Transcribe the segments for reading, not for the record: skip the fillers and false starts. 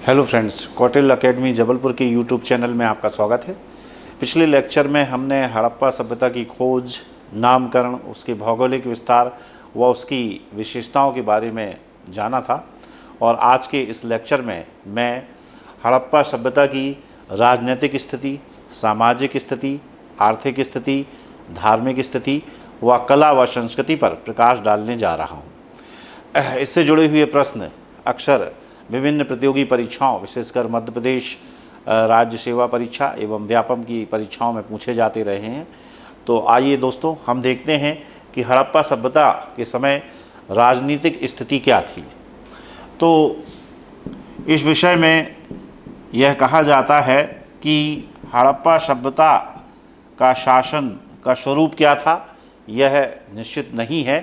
Hello friends, Kautilya academy Jabalpur के YouTube channel में आपका स्वागत है। पिछले लेक्चर में हमने हड़प्पा सभ्यता की खोज, नामकरण, उसके भौगोलिक विस्तार व उसकी विशेषताओं के बारे में जाना था और आज के इस लेक्चर में मैं हड़प्पा सभ्यता की राजनीतिक स्थिति, सामाजिक स्थिति, आर्थिक स्थिति, धार्मिक स्थिति व कला व संस्कृति पर प्रकाश डालने जा रहा हूँ। इससे जुड़े हुए प्रश्न अक्सर विभिन्न प्रतियोगी परीक्षाओं, विशेषकर मध्य प्रदेश राज्य सेवा परीक्षा एवं व्यापम की परीक्षाओं में पूछे जाते रहे हैं। तो आइए दोस्तों, हम देखते हैं कि हड़प्पा सभ्यता के समय राजनीतिक स्थिति क्या थी। तो इस विषय में यह कहा जाता है कि हड़प्पा सभ्यता का शासन का स्वरूप क्या था, यह निश्चित नहीं है,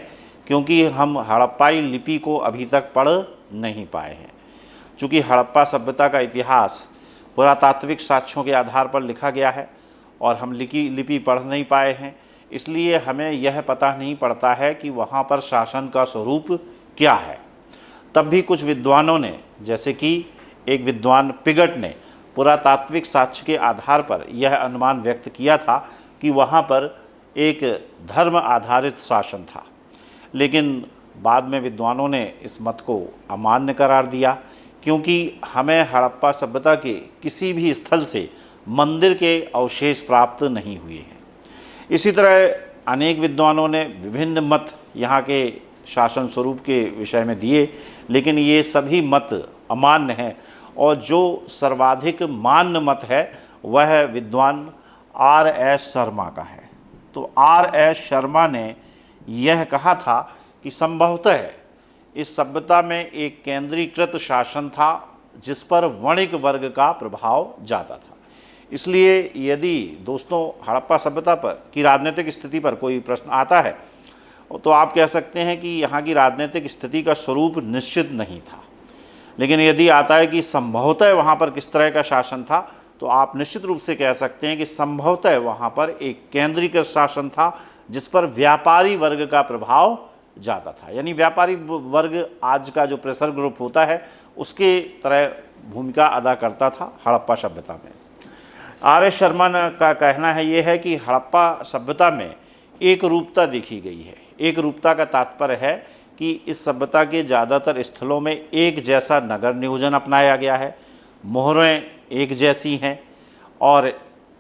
क्योंकि हम हड़प्पाई लिपि को अभी तक पढ़ नहीं पाए हैं। चूँकि हड़प्पा सभ्यता का इतिहास पुरातात्विक साक्ष्यों के आधार पर लिखा गया है और हम लिपि पढ़ नहीं पाए हैं, इसलिए हमें यह पता नहीं पड़ता है कि वहाँ पर शासन का स्वरूप क्या है। तब भी कुछ विद्वानों ने, जैसे कि एक विद्वान पिगट ने पुरातात्विक साक्ष्य के आधार पर यह अनुमान व्यक्त किया था कि वहाँ पर एक धर्म आधारित शासन था, लेकिन बाद में विद्वानों ने इस मत को अमान्य करार दिया, क्योंकि हमें हड़प्पा सभ्यता के किसी भी स्थल से मंदिर के अवशेष प्राप्त नहीं हुए हैं। इसी तरह अनेक विद्वानों ने विभिन्न मत यहाँ के शासन स्वरूप के विषय में दिए, लेकिन ये सभी मत अमान्य हैं और जो सर्वाधिक मान्य मत है वह विद्वान R.S. शर्मा का है। तो R.S. शर्मा ने यह कहा था कि संभवतः इस सभ्यता में एक केंद्रीकृत शासन था जिस पर वणिक वर्ग का प्रभाव ज़्यादा था। इसलिए यदि दोस्तों हड़प्पा सभ्यता पर की राजनीतिक स्थिति पर कोई प्रश्न आता है तो आप कह सकते हैं कि यहाँ की राजनीतिक स्थिति का स्वरूप निश्चित नहीं था, लेकिन यदि आता है कि संभवतः वहाँ पर किस तरह का शासन था, तो आप निश्चित रूप से कह सकते हैं कि संभवतः वहाँ पर एक केंद्रीकृत शासन था जिस पर व्यापारी वर्ग का प्रभाव ज़्यादा था। यानी व्यापारी वर्ग आज का जो प्रेशर ग्रुप होता है उसके तरह भूमिका अदा करता था हड़प्पा सभ्यता में। R.S. शर्मा का कहना है ये है कि हड़प्पा सभ्यता में एक रूपता देखी गई है। एक रूपता का तात्पर्य है कि इस सभ्यता के ज़्यादातर स्थलों में एक जैसा नगर नियोजन अपनाया गया है, मोहरें एक जैसी हैं और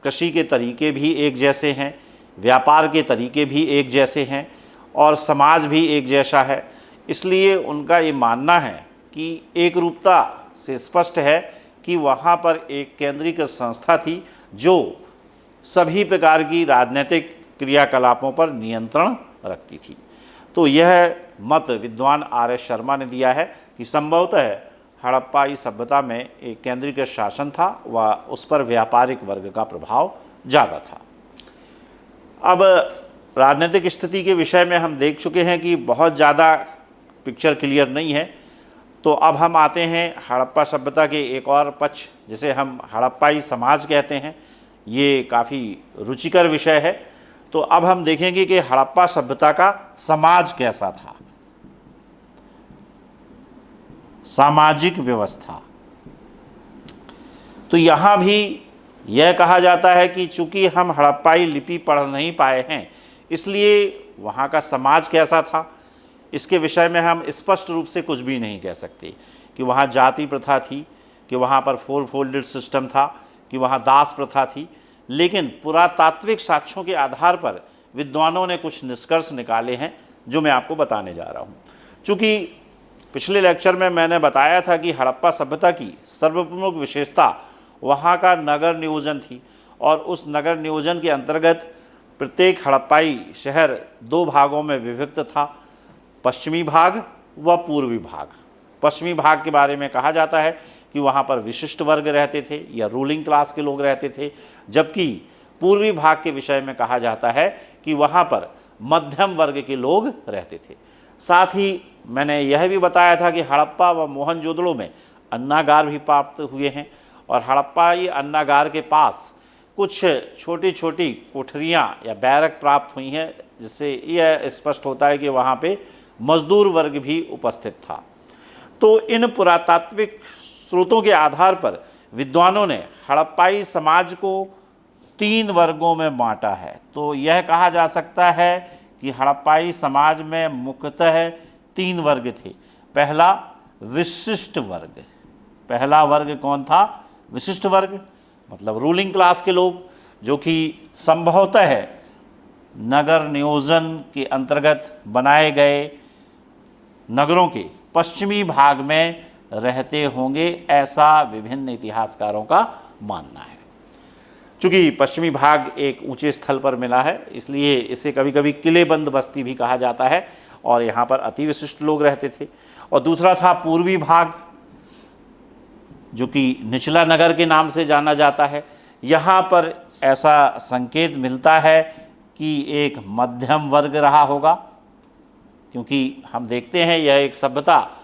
कृषि के तरीके भी एक जैसे हैं, व्यापार के तरीके भी एक जैसे हैं और समाज भी एक जैसा है। इसलिए उनका ये मानना है कि एक रूपता से स्पष्ट है कि वहाँ पर एक केंद्रीकृत संस्था थी जो सभी प्रकार की राजनीतिक क्रियाकलापों पर नियंत्रण रखती थी। तो यह मत विद्वान R.S. शर्मा ने दिया है कि संभवतः हड़प्पाई सभ्यता में एक केंद्रीकृत शासन था व उस पर व्यापारिक वर्ग का प्रभाव ज़्यादा था। अब राजनीतिक स्थिति के विषय में हम देख चुके हैं कि बहुत ज़्यादा पिक्चर क्लियर नहीं है। तो अब हम आते हैं हड़प्पा सभ्यता के एक और पक्ष, जिसे हम हड़प्पाई समाज कहते हैं। ये काफ़ी रुचिकर विषय है। तो अब हम देखेंगे कि हड़प्पा सभ्यता का समाज कैसा था, सामाजिक व्यवस्था। तो यहाँ भी यह कहा जाता है कि चूँकि हम हड़प्पाई लिपि पढ़ नहीं पाए हैं, इसलिए वहाँ का समाज कैसा था इसके विषय में हम स्पष्ट रूप से कुछ भी नहीं कह सकते कि वहाँ जाति प्रथा थी, कि वहाँ पर 4 फोल्डेड सिस्टम था, कि वहाँ दास प्रथा थी। लेकिन पुरातात्विक साक्ष्यों के आधार पर विद्वानों ने कुछ निष्कर्ष निकाले हैं जो मैं आपको बताने जा रहा हूँ। चूँकि पिछले लेक्चर में मैंने बताया था कि हड़प्पा सभ्यता की सर्वप्रमुख विशेषता वहाँ का नगर नियोजन थी और उस नगर नियोजन के अंतर्गत प्रत्येक हड़प्पाई शहर 2 भागों में विभक्त था, पश्चिमी भाग व पूर्वी भाग। पश्चिमी भाग के बारे में कहा जाता है कि वहाँ पर विशिष्ट वर्ग रहते थे या रूलिंग क्लास के लोग रहते थे, जबकि पूर्वी भाग के विषय में कहा जाता है कि वहाँ पर मध्यम वर्ग के लोग रहते थे। साथ ही मैंने यह भी बताया था कि हड़प्पा व मोहनजोदड़ो में अन्नागार भी प्राप्त हुए हैं और हड़प्पाई अन्नागार के पास कुछ छोटी छोटी कोठरियाँ या बैरक प्राप्त हुई हैं, जिससे यह स्पष्ट होता है कि वहाँ पे मजदूर वर्ग भी उपस्थित था। तो इन पुरातात्विक स्रोतों के आधार पर विद्वानों ने हड़प्पाई समाज को 3 वर्गों में बांटा है। तो यह कहा जा सकता है कि हड़प्पाई समाज में मुख्यतः 3 वर्ग थे। पहला, विशिष्ट वर्ग। पहला वर्ग कौन था? विशिष्ट वर्ग, मतलब रूलिंग क्लास के लोग, जो कि संभवतः नगर नियोजन के अंतर्गत बनाए गए नगरों के पश्चिमी भाग में रहते होंगे, ऐसा विभिन्न इतिहासकारों का मानना है। चूँकि पश्चिमी भाग एक ऊंचे स्थल पर मिला है, इसलिए इसे कभी कभी किलेबंद बस्ती भी कहा जाता है, और यहाँ पर अति विशिष्ट लोग रहते थे। और दूसरा था पूर्वी भाग, जो कि निचला नगर के नाम से जाना जाता है। यहाँ पर ऐसा संकेत मिलता है कि एक मध्यम वर्ग रहा होगा, क्योंकि हम देखते हैं यह एक सभ्यता,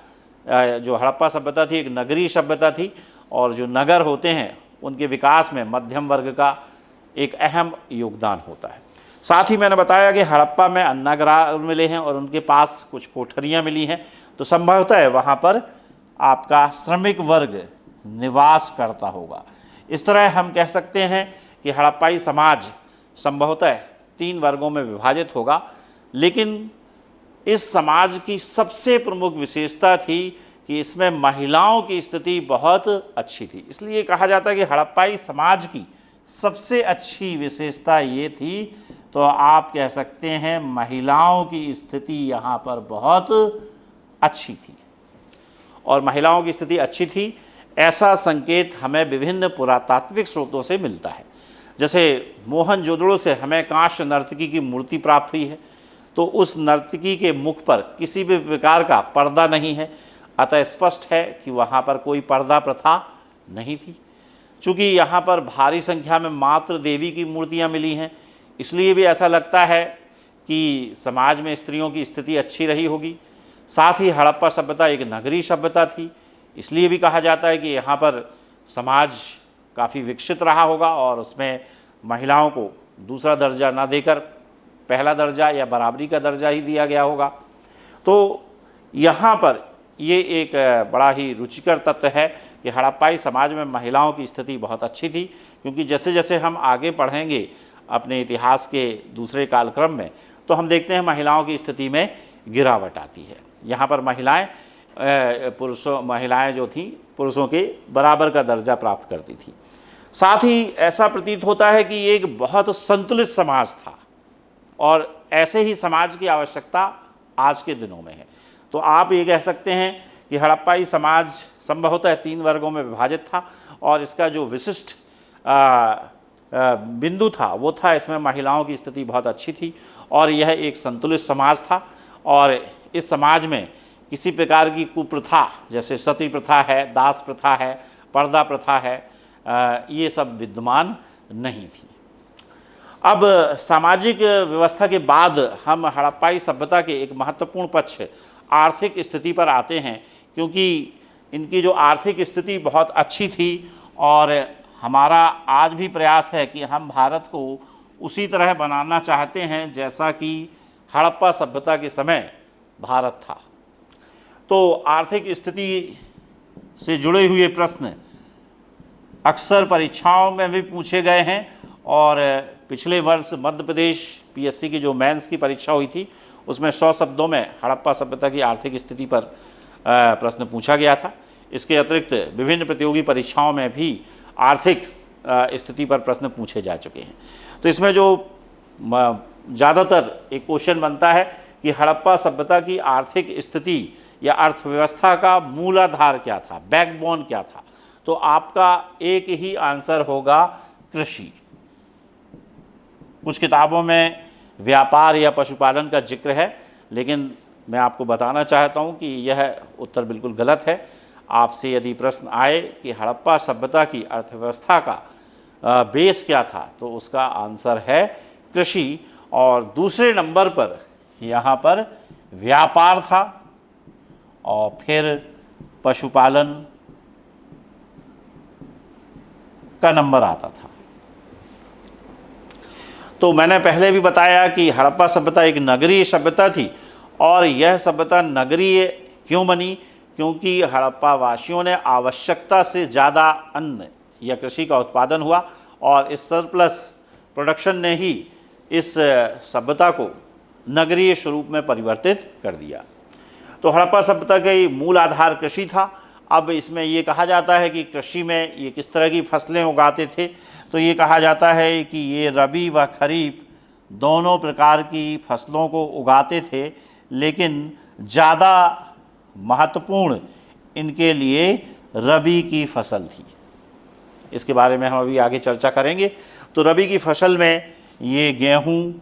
जो हड़प्पा सभ्यता थी, एक नगरीय सभ्यता थी, और जो नगर होते हैं उनके विकास में मध्यम वर्ग का एक अहम योगदान होता है। साथ ही मैंने बताया कि हड़प्पा में अन्नागार मिले हैं और उनके पास कुछ कोठरियाँ मिली हैं, तो संभवतः वहाँ पर आपका श्रमिक वर्ग निवास करता होगा। इस तरह हम कह सकते हैं कि हड़प्पाई समाज संभवतः 3 वर्गों में विभाजित होगा, लेकिन इस समाज की सबसे प्रमुख विशेषता थी कि इसमें महिलाओं की स्थिति बहुत अच्छी थी। इसलिए कहा जाता है कि हड़प्पाई समाज की सबसे अच्छी विशेषता ये थी, तो आप कह सकते हैं महिलाओं की स्थिति यहाँ पर बहुत अच्छी थी। और महिलाओं की स्थिति अच्छी थी, ऐसा संकेत हमें विभिन्न पुरातात्विक स्रोतों से मिलता है। जैसे मोहनजोदड़ो से हमें कांस्य नर्तकी की मूर्ति प्राप्त हुई है, तो उस नर्तकी के मुख पर किसी भी प्रकार का पर्दा नहीं है, अतः स्पष्ट है कि वहाँ पर कोई पर्दा प्रथा नहीं थी। चूँकि यहाँ पर भारी संख्या में मात्र देवी की मूर्तियाँ मिली हैं, इसलिए भी ऐसा लगता है कि समाज में स्त्रियों की स्थिति अच्छी रही होगी। साथ ही हड़प्पा सभ्यता एक नगरीय सभ्यता थी, इसलिए भी कहा जाता है कि यहाँ पर समाज काफ़ी विकसित रहा होगा, और उसमें महिलाओं को दूसरा दर्जा ना देकर पहला दर्जा या बराबरी का दर्जा ही दिया गया होगा। तो यहाँ पर ये एक बड़ा ही रुचिकर तथ्य है कि हड़प्पाई समाज में महिलाओं की स्थिति बहुत अच्छी थी, क्योंकि जैसे जैसे हम आगे पढ़ेंगे अपने इतिहास के दूसरे कालक्रम में, तो हम देखते हैं महिलाओं की स्थिति में गिरावट आती है। यहाँ पर महिलाएं जो थीं पुरुषों के बराबर का दर्जा प्राप्त करती थी। साथ ही ऐसा प्रतीत होता है कि ये एक बहुत संतुलित समाज था, और ऐसे ही समाज की आवश्यकता आज के दिनों में है। तो आप ये कह सकते हैं कि हड़प्पाई समाज संभवतः 3 वर्गों में विभाजित था, और इसका जो विशिष्ट बिंदु था वो था इसमें महिलाओं की स्थिति बहुत अच्छी थी, और यह एक संतुलित समाज था। और इस समाज में किसी प्रकार की कुप्रथा, जैसे सती प्रथा है, दास प्रथा है, पर्दा प्रथा है, ये सब विद्यमान नहीं थी। अब सामाजिक व्यवस्था के बाद हम हड़प्पाई सभ्यता के एक महत्वपूर्ण पक्ष आर्थिक स्थिति पर आते हैं, क्योंकि इनकी जो आर्थिक स्थिति बहुत अच्छी थी, और हमारा आज भी प्रयास है कि हम भारत को उसी तरह बनाना चाहते हैं जैसा कि हड़प्पा सभ्यता के समय भारत था। तो आर्थिक स्थिति से जुड़े हुए प्रश्न अक्सर परीक्षाओं में भी पूछे गए हैं, और पिछले वर्ष मध्य प्रदेश पीएससी की जो मेंस की परीक्षा हुई थी उसमें 100 शब्दों में हड़प्पा सभ्यता की आर्थिक स्थिति पर प्रश्न पूछा गया था। इसके अतिरिक्त विभिन्न प्रतियोगी परीक्षाओं में भी आर्थिक स्थिति पर प्रश्न पूछे जा चुके हैं। तो इसमें जो ज़्यादातर एक क्वेश्चन बनता है कि हड़प्पा सभ्यता की आर्थिक स्थिति या अर्थव्यवस्था का मूलाधार क्या था, बैकबोन क्या था, तो आपका एक ही आंसर होगा कृषि। कुछ किताबों में व्यापार या पशुपालन का जिक्र है, लेकिन मैं आपको बताना चाहता हूं कि यह उत्तर बिल्कुल गलत है। आपसे यदि प्रश्न आए कि हड़प्पा सभ्यता की अर्थव्यवस्था का बेस क्या था, तो उसका आंसर है कृषि, और दूसरे नंबर पर यहाँ पर व्यापार था, और फिर पशुपालन का नंबर आता था। तो मैंने पहले भी बताया कि हड़प्पा सभ्यता एक नगरीय सभ्यता थी, और यह सभ्यता नगरीय क्यों बनी, क्योंकि हड़प्पा वासियों ने आवश्यकता से ज़्यादा अन्न या कृषि का उत्पादन हुआ और इस सरप्लस प्रोडक्शन ने ही इस सभ्यता को नगरीय स्वरूप में परिवर्तित कर दिया। तो हड़प्पा सभ्यता का ये मूल आधार कृषि था। अब इसमें ये कहा जाता है कि कृषि में ये किस तरह की फसलें उगाते थे, तो ये कहा जाता है कि ये रबी व खरीफ दोनों प्रकार की फसलों को उगाते थे, लेकिन ज़्यादा महत्वपूर्ण इनके लिए रबी की फसल थी। इसके बारे में हम अभी आगे चर्चा करेंगे। तो रबी की फसल में ये गेहूं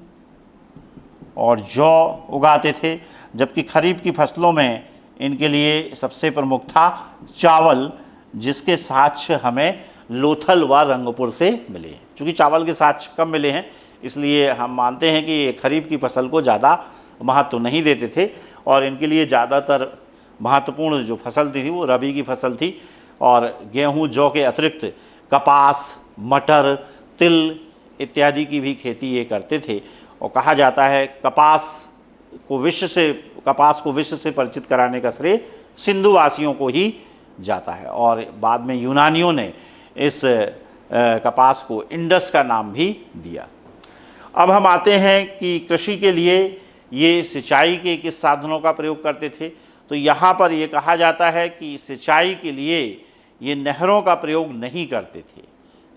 और जौ उगाते थे, जबकि खरीफ की फसलों में इनके लिए सबसे प्रमुख था चावल, जिसके साक्ष्य हमें लोथल व रंगपुर से मिले हैं। चूँकि चावल के साक्ष्य कम मिले हैं, इसलिए हम मानते हैं कि खरीफ की फसल को ज़्यादा महत्व नहीं देते थे और इनके लिए ज़्यादातर महत्वपूर्ण जो फसल थी वो रबी की फसल थी। और गेहूं जौ के अतिरिक्त कपास, मटर, तिल इत्यादि की भी खेती ये करते थे। और कहा जाता है कपास को विश्व से परिचित कराने का श्रेय सिंधु वासियों को ही जाता है और बाद में यूनानियों ने इस कपास को इंडस का नाम भी दिया। अब हम आते हैं कि कृषि के लिए ये सिंचाई के किस साधनों का प्रयोग करते थे। तो यहाँ पर ये कहा जाता है कि सिंचाई के लिए ये नहरों का प्रयोग नहीं करते थे।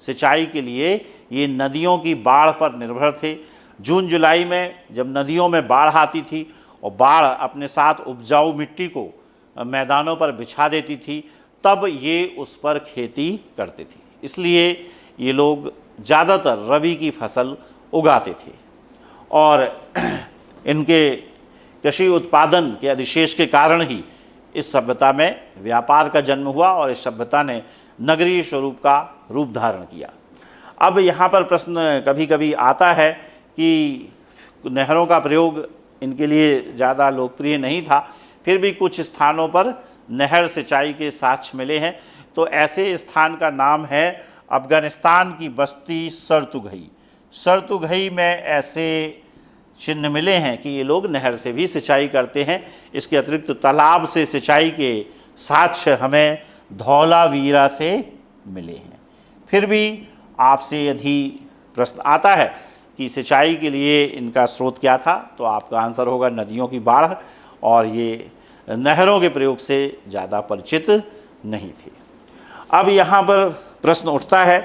सिंचाई के लिए ये नदियों की बाढ़ पर निर्भर थे। जून जुलाई में जब नदियों में बाढ़ आती थी और बाढ़ अपने साथ उपजाऊ मिट्टी को मैदानों पर बिछा देती थी, तब ये उस पर खेती करते थे। इसलिए ये लोग ज़्यादातर रबी की फसल उगाते थे और इनके कृषि उत्पादन के अधिशेष के कारण ही इस सभ्यता में व्यापार का जन्म हुआ और इस सभ्यता ने नगरीय स्वरूप का रूप धारण किया। अब यहाँ पर प्रश्न कभी कभी आता है कि नहरों का प्रयोग इनके लिए ज़्यादा लोकप्रिय नहीं था, फिर भी कुछ स्थानों पर नहर सिंचाई के साक्ष्य मिले हैं। तो ऐसे स्थान का नाम है अफगानिस्तान की बस्ती सरतुघई। सरतुघई में ऐसे चिन्ह मिले हैं कि ये लोग नहर से भी सिंचाई करते हैं। इसके अतिरिक्त तालाब से सिंचाई के साक्ष्य हमें धौलावीरा से मिले हैं। फिर भी आपसे यदि प्रश्न आता है कि सिंचाई के लिए इनका स्रोत क्या था, तो आपका आंसर होगा नदियों की बाढ़, और ये नहरों के प्रयोग से ज़्यादा परिचित नहीं थे। अब यहाँ पर प्रश्न उठता है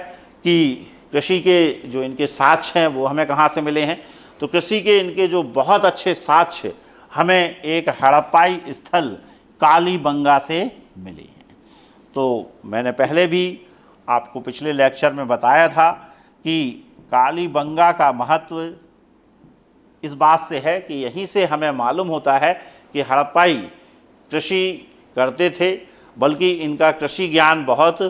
कि कृषि के जो इनके साक्ष्य हैं वो हमें कहाँ से मिले हैं। तो कृषि के इनके जो बहुत अच्छे साक्ष्य हमें एक हड़प्पाई स्थल कालीबंगा से मिले हैं। तो मैंने पहले भी आपको पिछले लेक्चर में बताया था कि कालीबंगा का महत्व इस बात से है कि यहीं से हमें मालूम होता है कि हड़प्पाई कृषि करते थे, बल्कि इनका कृषि ज्ञान बहुत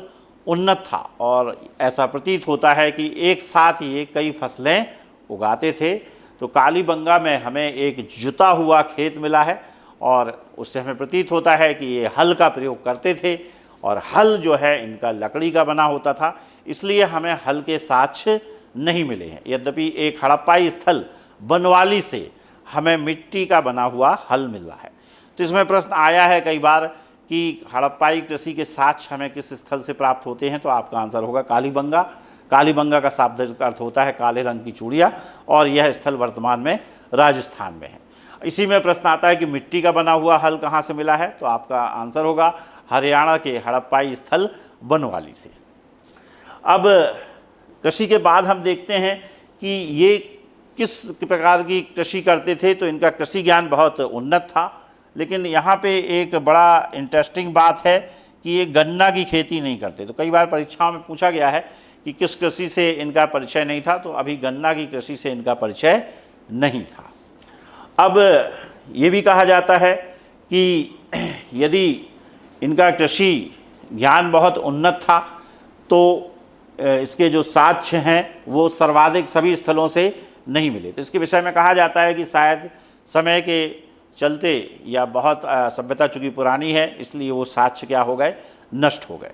उन्नत था और ऐसा प्रतीत होता है कि एक साथ ये कई फसलें उगाते थे। तो कालीबंगा में हमें एक जुता हुआ खेत मिला है और उससे हमें प्रतीत होता है कि ये हल का प्रयोग करते थे और हल जो है इनका लकड़ी का बना होता था, इसलिए हमें हल के साक्ष्य नहीं मिले हैं। यद्यपि एक हड़प्पाई स्थल बनवाली से हमें मिट्टी का बना हुआ हल मिल रहा है। तो इसमें प्रश्न आया है कई बार कि हड़प्पाई कृषि के साक्ष्य हमें किस स्थल से प्राप्त होते हैं, तो आपका आंसर होगा कालीबंगा। कालीबंगा का शाब्दिक अर्थ होता है काले रंग की चूड़ियाँ, और यह स्थल वर्तमान में राजस्थान में है। इसी में प्रश्न आता है कि मिट्टी का बना हुआ हल कहाँ से मिला है, तो आपका आंसर होगा हरियाणा के हड़प्पाई स्थल बनवाली से। अब कृषि के बाद हम देखते हैं कि ये किस प्रकार की कृषि करते थे। तो इनका कृषि ज्ञान बहुत उन्नत था, लेकिन यहाँ पे एक बड़ा इंटरेस्टिंग बात है कि ये गन्ना की खेती नहीं करते। तो कई बार परीक्षाओं में पूछा गया है कि किस कृषि से इनका परिचय नहीं था, तो अभी गन्ना की कृषि से इनका परिचय नहीं था। अब ये भी कहा जाता है कि यदि इनका कृषि ज्ञान बहुत उन्नत था तो इसके जो साक्ष्य हैं वो सर्वाधिक सभी स्थलों से नहीं मिले। तो इसके विषय में कहा जाता है कि शायद समय के चलते या बहुत सभ्यता चूँकि पुरानी है, इसलिए वो साक्ष्य क्या हो गए, नष्ट हो गए।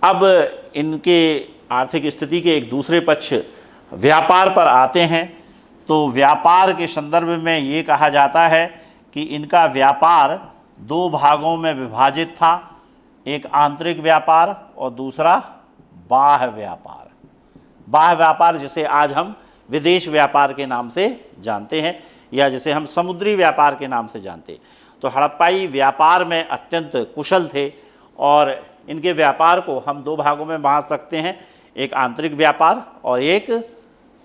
अब इनके आर्थिक स्थिति के एक दूसरे पक्ष व्यापार पर आते हैं। तो व्यापार के संदर्भ में ये कहा जाता है कि इनका व्यापार दो भागों में विभाजित था, एक आंतरिक व्यापार और दूसरा बाह्य व्यापार। बाह्य व्यापार जिसे आज हम विदेश व्यापार के नाम से जानते हैं या जिसे हम समुद्री व्यापार के नाम से जानते हैं। तो हड़प्पाई व्यापार में अत्यंत कुशल थे और इनके व्यापार को हम दो भागों में बांट सकते हैं, एक आंतरिक व्यापार और एक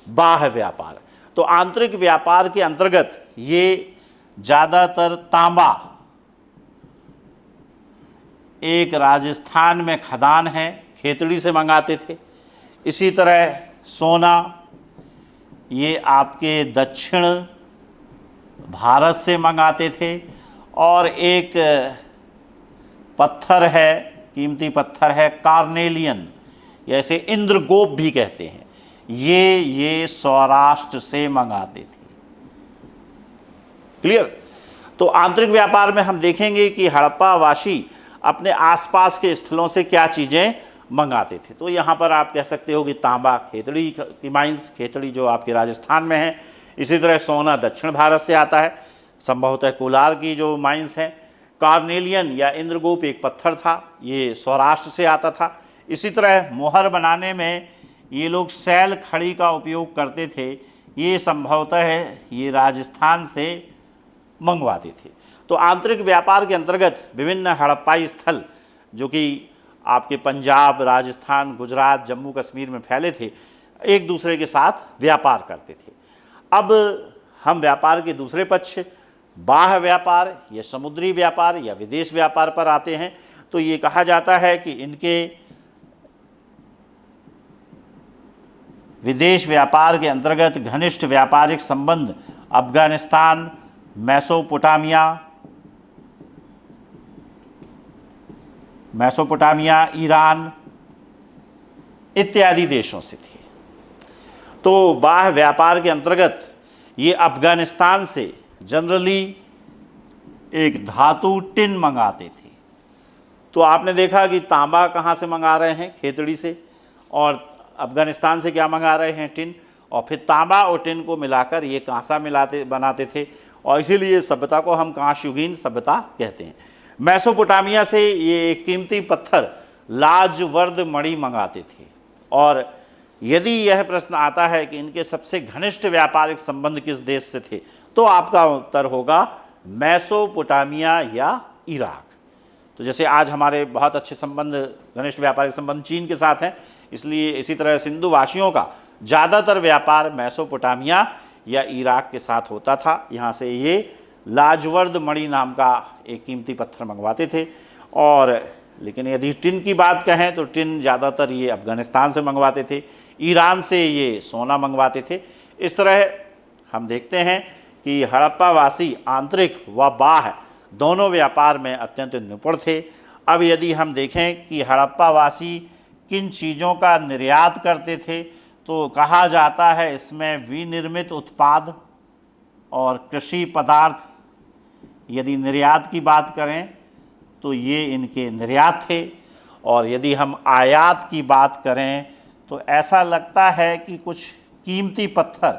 बाह्य व्यापार। तो आंतरिक व्यापार के अंतर्गत ये ज़्यादातर तांबा, एक राजस्थान में खदान है खेतड़ी से मंगाते थे। इसी तरह सोना ये आपके दक्षिण भारत से मंगाते थे। और एक पत्थर है, कीमती पत्थर है कार्नेलियन, जैसे इंद्रगोप भी कहते हैं, ये सौराष्ट्र से मंगाते थे। क्लियर। तो आंतरिक व्यापार में हम देखेंगे कि हड़प्पावासी अपने आसपास के स्थलों से क्या चीज़ें मंगाते थे। तो यहाँ पर आप कह सकते हो कि तांबा खेतड़ी की माइंस, खेतड़ी जो आपके राजस्थान में है। इसी तरह सोना दक्षिण भारत से आता है, संभवतः कोलार की जो माइंस हैं। कार्नेलियन या इंद्रगोप एक पत्थर था, ये सौराष्ट्र से आता था। इसी तरह मोहर बनाने में ये लोग सैल खड़ी का उपयोग करते थे, ये संभवतः ये राजस्थान से मंगवाते थे। तो आंतरिक व्यापार के अंतर्गत विभिन्न हड़प्पाई स्थल जो कि आपके पंजाब, राजस्थान, गुजरात, जम्मू कश्मीर में फैले थे, एक दूसरे के साथ व्यापार करते थे। अब हम व्यापार के दूसरे पक्ष बाह्य व्यापार या समुद्री व्यापार या विदेश व्यापार पर आते हैं। तो ये कहा जाता है कि इनके विदेश व्यापार के अंतर्गत घनिष्ठ व्यापारिक संबंध अफगानिस्तान, मेसोपोटामिया, ईरान इत्यादि देशों से थे। तो बाह्य व्यापार के अंतर्गत ये अफगानिस्तान से जनरली एक धातु टिन मंगाते थे। तो आपने देखा कि तांबा कहाँ से मंगा रहे हैं, खेतड़ी से, और अफगानिस्तान से क्या मंगा रहे हैं, टिन। और फिर तांबा और टिन को मिलाकर ये कांसा बनाते थे, और इसीलिए सभ्यता को हम कांस्ययुगीन सभ्यता कहते हैं। मेसोपोटामिया से ये एक कीमती पत्थर लाजवर्द मणि मंगाते थे। और यदि यह प्रश्न आता है कि इनके सबसे घनिष्ठ व्यापारिक संबंध किस देश से थे, तो आपका उत्तर होगा मेसोपोटामिया या इराक। तो जैसे आज हमारे बहुत अच्छे संबंध, घनिष्ठ व्यापारिक संबंध चीन के साथ हैं, इसलिए इसी तरह सिंधु वासियों का ज़्यादातर व्यापार मेसोपोटामिया या इराक के साथ होता था। यहाँ से ये लाजवर्द मणि नाम का एक कीमती पत्थर मंगवाते थे। और लेकिन यदि टिन की बात कहें तो टिन ज़्यादातर ये अफगानिस्तान से मंगवाते थे, ईरान से ये सोना मंगवाते थे। इस तरह हम देखते हैं कि हड़प्पावासी आंतरिक व बाह्य दोनों व्यापार में अत्यंत निपुण थे। अब यदि हम देखें कि हड़प्पावासी किन चीज़ों का निर्यात करते थे, तो कहा जाता है इसमें विनिर्मित उत्पाद और कृषि पदार्थ। यदि निर्यात की बात करें तो ये इनके निर्यात थे, और यदि हम आयात की बात करें तो ऐसा लगता है कि कुछ कीमती पत्थर,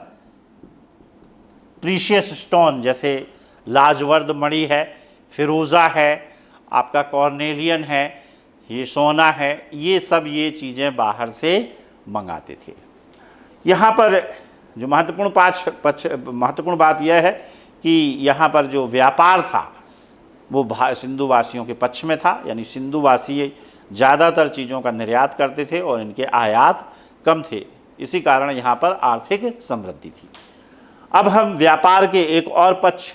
प्रीशियस स्टोन, जैसे लाजवर्द मणि है, फिरोज़ा है, आपका कॉर्नेलियन है, ये सोना है, ये सब ये चीज़ें बाहर से मंगाते थे। यहाँ पर जो महत्वपूर्ण बात यह है कि यहाँ पर जो व्यापार था वो सिंधुवासियों के पक्ष में था, यानी सिंधुवासी ज़्यादातर चीज़ों का निर्यात करते थे और इनके आयात कम थे। इसी कारण यहाँ पर आर्थिक समृद्धि थी। अब हम व्यापार के एक और पक्ष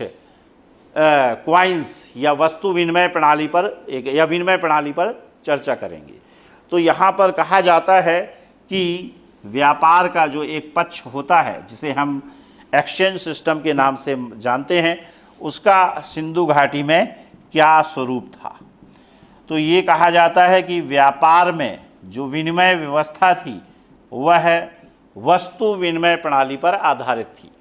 क्वाइंस या वस्तु विनिमय प्रणाली पर चर्चा करेंगे। तो यहाँ पर कहा जाता है कि व्यापार का जो एक पक्ष होता है, जिसे हम एक्सचेंज सिस्टम के नाम से जानते हैं, उसका सिंधु घाटी में क्या स्वरूप था। तो ये कहा जाता है कि व्यापार में जो विनिमय व्यवस्था थी वह वस्तु विनिमय प्रणाली पर आधारित थी।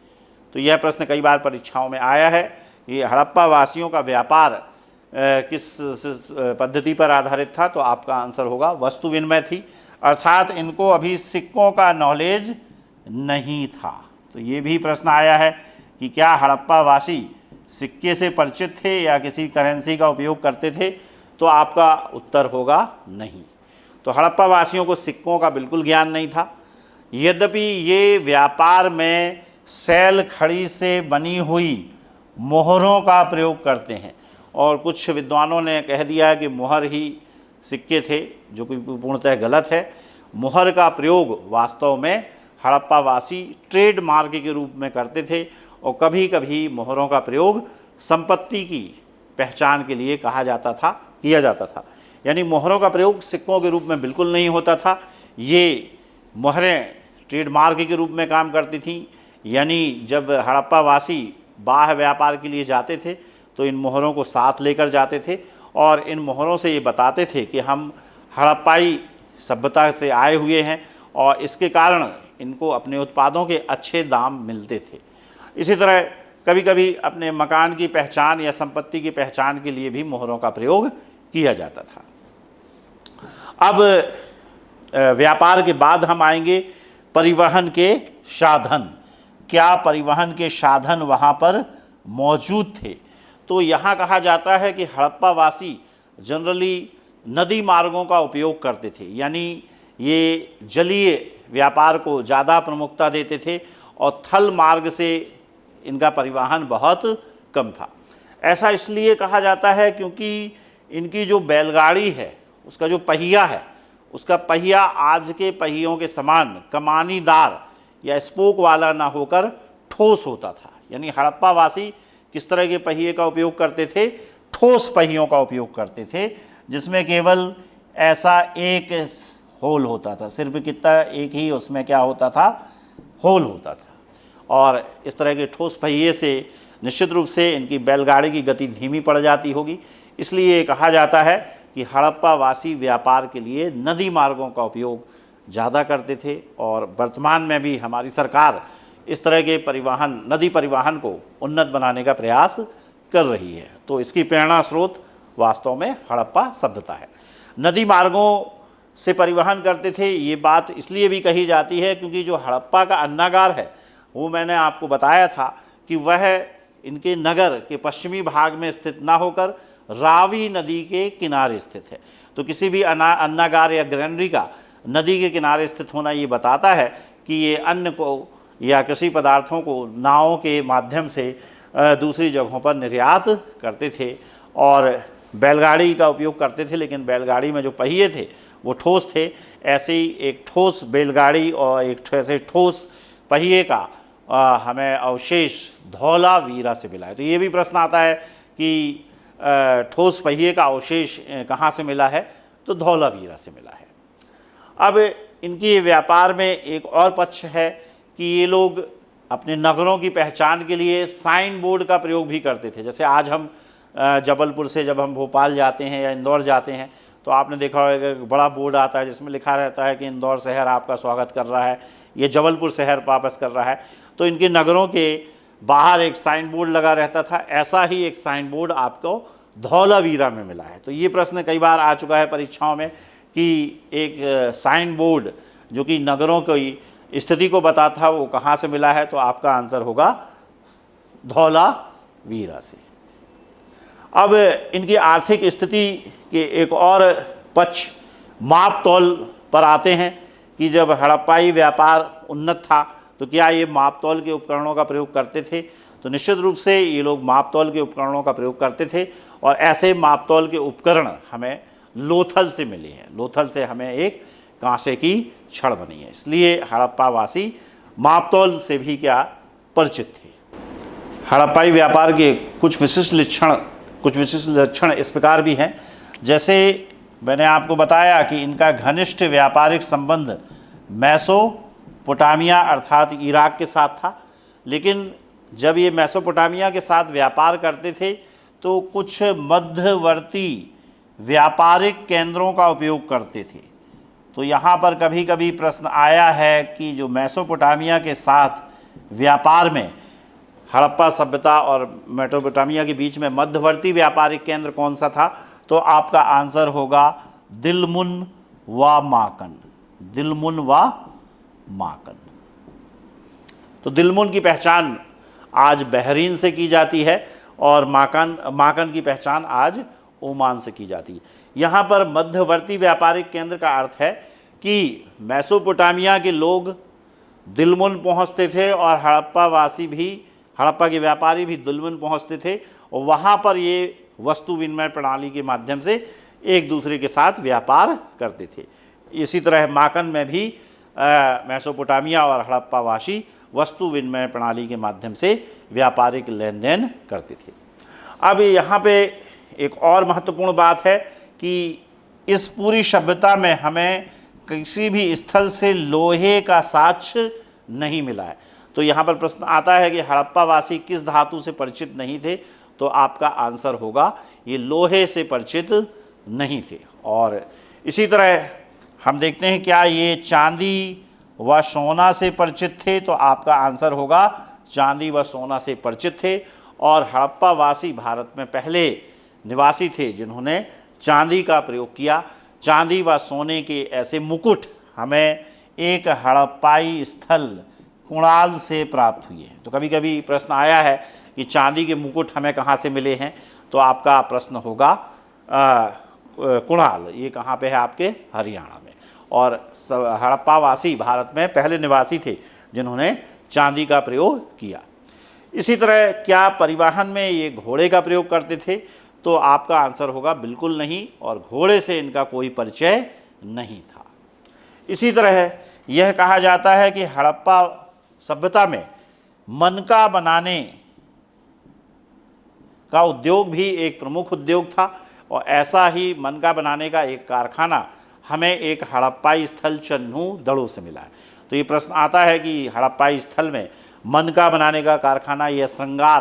तो यह प्रश्न कई बार परीक्षाओं में आया है कि हड़प्पा वासियों का व्यापार किस पद्धति पर आधारित था। तो आपका आंसर होगा वस्तु विनिमय थी, अर्थात इनको अभी सिक्कों का नॉलेज नहीं था। तो ये भी प्रश्न आया है कि क्या हड़प्पा वासी सिक्के से परिचित थे या किसी करेंसी का उपयोग करते थे, तो आपका उत्तर होगा नहीं। तो हड़प्पा वासियों को सिक्कों का बिल्कुल ज्ञान नहीं था। यद्यपि ये व्यापार में सैल खड़ी से बनी हुई मोहरों का प्रयोग करते हैं, और कुछ विद्वानों ने कह दिया है कि मोहर ही सिक्के थे, जो कि पूर्णतः गलत है। मोहर का प्रयोग वास्तव में हड़प्पावासी ट्रेड मार्क के रूप में करते थे, और कभी कभी मोहरों का प्रयोग संपत्ति की पहचान के लिए किया जाता था। यानी मोहरों का प्रयोग सिक्कों के रूप में बिल्कुल नहीं होता था। ये मोहरें ट्रेड मार्क के रूप में काम करती थीं। यानी जब हड़प्पावासी बाह्य व्यापार के लिए जाते थे तो इन मोहरों को साथ लेकर जाते थे, और इन मोहरों से ये बताते थे कि हम हड़प्पाई सभ्यता से आए हुए हैं, और इसके कारण इनको अपने उत्पादों के अच्छे दाम मिलते थे। इसी तरह कभी कभी अपने मकान की पहचान या संपत्ति की पहचान के लिए भी मोहरों का प्रयोग किया जाता था। अब व्यापार के बाद हम आएंगे परिवहन के साधन। क्या परिवहन के साधन वहाँ पर मौजूद थे? तो यहाँ कहा जाता है कि हड़प्पावासी जनरली नदी मार्गों का उपयोग करते थे, यानी ये जलीय व्यापार को ज़्यादा प्रमुखता देते थे, और थल मार्ग से इनका परिवहन बहुत कम था। ऐसा इसलिए कहा जाता है क्योंकि इनकी जो बैलगाड़ी है, उसका जो पहिया है, उसका पहिया आज के पहियों के समान कमानीदार या स्पोक वाला ना होकर ठोस होता था। यानी हड़प्पावासी किस तरह के पहिए का उपयोग करते थे? ठोस पहियों का उपयोग करते थे, जिसमें केवल ऐसा एक होल होता था। सिर्फ कितना? एक ही उसमें क्या होता था? होल होता था। और इस तरह के ठोस पहिए से निश्चित रूप से इनकी बैलगाड़ी की गति धीमी पड़ जाती होगी। इसलिए कहा जाता है कि हड़प्पावासी व्यापार के लिए नदी मार्गों का उपयोग ज़्यादा करते थे, और वर्तमान में भी हमारी सरकार इस तरह के नदी परिवहन को उन्नत बनाने का प्रयास कर रही है। तो इसकी प्रेरणा स्रोत वास्तव में हड़प्पा सभ्यता है। नदी मार्गों से परिवहन करते थे, ये बात इसलिए भी कही जाती है क्योंकि जो हड़प्पा का अन्नागार है, वो मैंने आपको बताया था कि वह इनके नगर के पश्चिमी भाग में स्थित ना होकर रावी नदी के किनारे स्थित है। तो किसी भी अन्नागार या ग्रैनरी का नदी के किनारे स्थित होना ये बताता है कि ये अन्न को या कृषि पदार्थों को नावों के माध्यम से दूसरी जगहों पर निर्यात करते थे, और बैलगाड़ी का उपयोग करते थे। लेकिन बैलगाड़ी में जो पहिए थे वो ठोस थे। ऐसे ही एक ठोस बैलगाड़ी और एक ऐसे ठोस पहिए का हमें अवशेष धौलावीरा से मिला है। तो ये भी प्रश्न आता है कि ठोस पहिए का अवशेष कहाँ से मिला है? तो धौलावीरा से मिला है। अब इनकी व्यापार में एक और पक्ष है कि ये लोग अपने नगरों की पहचान के लिए साइन बोर्ड का प्रयोग भी करते थे। जैसे आज हम जबलपुर से जब हम भोपाल जाते हैं या इंदौर जाते हैं तो आपने देखा होगा एक बड़ा बोर्ड आता है जिसमें लिखा रहता है कि इंदौर शहर आपका स्वागत कर रहा है, ये जबलपुर शहर वापस कर रहा है। तो इनके नगरों के बाहर एक साइन बोर्ड लगा रहता था। ऐसा ही एक साइन बोर्ड आपको धौलावीरा में मिला है। तो ये प्रश्न कई बार आ चुका है परीक्षाओं में कि एक साइन बोर्ड जो कि नगरों की स्थिति को बताता है वो कहाँ से मिला है? तो आपका आंसर होगा धौलावीरा से। अब इनकी आर्थिक स्थिति के एक और पक्ष माप तौल पर आते हैं कि जब हड़प्पाई व्यापार उन्नत था तो क्या ये माप तौल के उपकरणों का प्रयोग करते थे? तो निश्चित रूप से ये लोग माप तौल के उपकरणों का प्रयोग करते थे, और ऐसे माप तौल के उपकरण हमें लोथल से मिले हैं। लोथल से हमें एक कांसे की छड़ बनी है। इसलिए हड़प्पावासी माप तौल से भी क्या परिचित थे। हड़प्पाई व्यापार के कुछ विशिष्ट लक्षण इस प्रकार भी हैं। जैसे मैंने आपको बताया कि इनका घनिष्ठ व्यापारिक संबंध मेसोपोटामिया अर्थात इराक के साथ था। लेकिन जब ये मेसोपोटामिया के साथ व्यापार करते थे तो कुछ मध्यवर्ती व्यापारिक केंद्रों का उपयोग करते थे। तो यहाँ पर कभी कभी प्रश्न आया है कि जो मेसोपोटामिया के साथ व्यापार में हड़प्पा सभ्यता और मेसोपोटामिया के बीच में मध्यवर्ती व्यापारिक केंद्र कौन सा था? तो आपका आंसर होगा दिलमुन व माकन। दिलमुन व माकन। तो दिलमुन की पहचान आज बहरीन से की जाती है, और माकन की पहचान आज ओमान से की जाती है। यहाँ पर मध्यवर्ती व्यापारिक केंद्र का अर्थ है कि मेसोपोटामिया के लोग दिलमुन पहुँचते थे और हड़प्पा के व्यापारी भी दिलमुन पहुँचते थे और वहाँ पर ये वस्तु विनिमय प्रणाली के माध्यम से एक दूसरे के साथ व्यापार करते थे। इसी तरह माकन में भी मेसोपोटामिया और हड़प्पावासी वस्तु विनिमय प्रणाली के माध्यम से व्यापारिक लेन देन करते थे। अब यहाँ पे एक और महत्वपूर्ण बात है कि इस पूरी सभ्यता में हमें किसी भी स्थल से लोहे का साक्ष्य नहीं मिला है। तो यहाँ पर प्रश्न आता है कि हड़प्पावासी किस धातु से परिचित नहीं थे, तो आपका आंसर होगा ये लोहे से परिचित नहीं थे। और इसी तरह हम देखते हैं क्या ये चांदी व सोना से परिचित थे, तो आपका आंसर होगा चांदी व सोना से परिचित थे। और हड़प्पावासी भारत में पहले निवासी थे जिन्होंने चांदी का प्रयोग किया। चांदी व सोने के ऐसे मुकुट हमें एक हड़प्पाई स्थल कुणाल से प्राप्त हुए हैं। तो कभी कभी प्रश्न आया है कि चांदी के मुकुट हमें कहाँ से मिले हैं, तो आपका प्रश्न होगा कुणाल। ये कहाँ पे है? आपके हरियाणा में। और हड़प्पावासी भारत में पहले निवासी थे जिन्होंने चांदी का प्रयोग किया। इसी तरह क्या परिवहन में ये घोड़े का प्रयोग करते थे, तो आपका आंसर होगा बिल्कुल नहीं, और घोड़े से इनका कोई परिचय नहीं था। इसी तरह यह कहा जाता है कि हड़प्पा सभ्यता में मनका बनाने का उद्योग भी एक प्रमुख उद्योग था, और ऐसा ही मनका बनाने का एक कारखाना हमें एक हड़प्पाई स्थल चन्हू दड़ों से मिला है। तो ये प्रश्न आता है कि हड़प्पाई स्थल में मनका बनाने का कारखाना या श्रृंगार